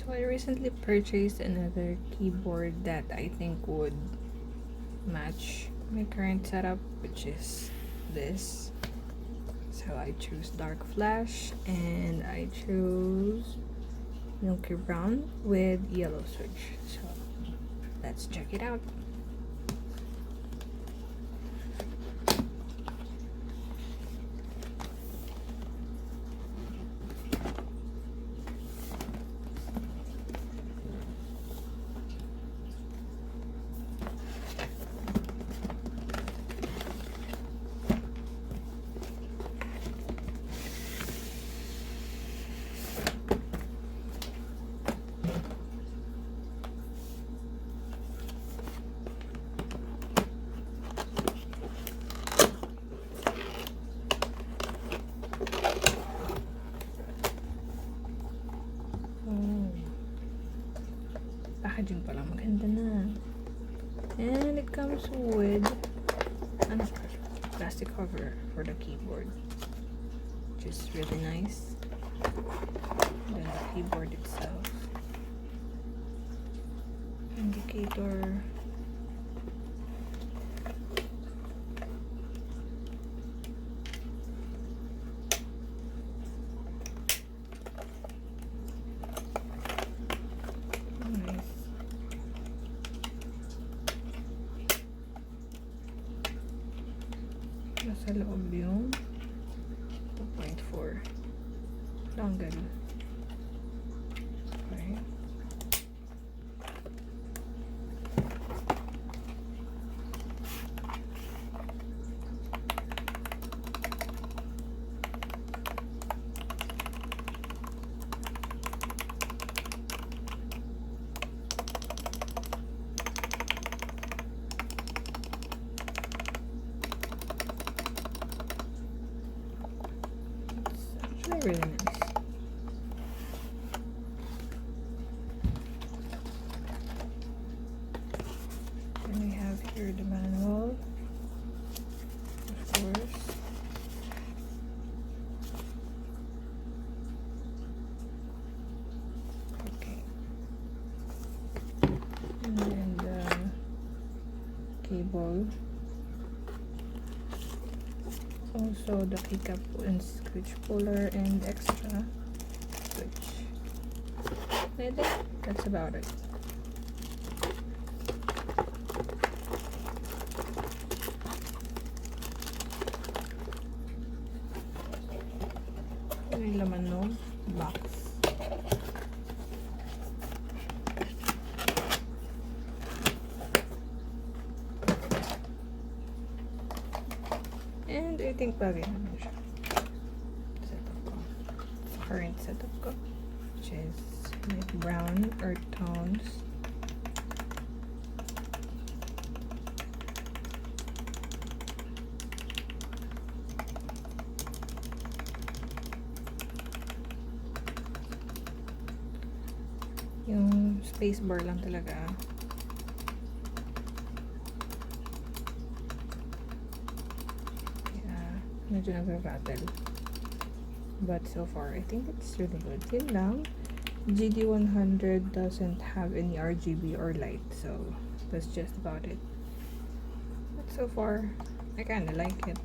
So I recently purchased another keyboard that I think would match my current setup, which is this. So I choose Darkflash and I choose milky brown with yellow switch. So let's check it out. Packaging pa lang maganda na. And it comes with a plastic cover for the keyboard, which is really nice. And then the keyboard itself. Indicator. Nasa loob yung 2.4 dongle. Okay. Really nice. And we have here the manual, of course. Okay. And then the cable. Also the pickup and switch puller and extra switch. I think that's about it. Ano yung laman ng box? And I think bagay naman siya. Setup ko. Current setup ko. Which is like brown earth tones. Yung space bar lang talaga. Medyo nag-rattle. But so far, I think it's really good. Yun lang. GD100 doesn't have any RGB or light, so that's just about it. But so far, I kinda like it.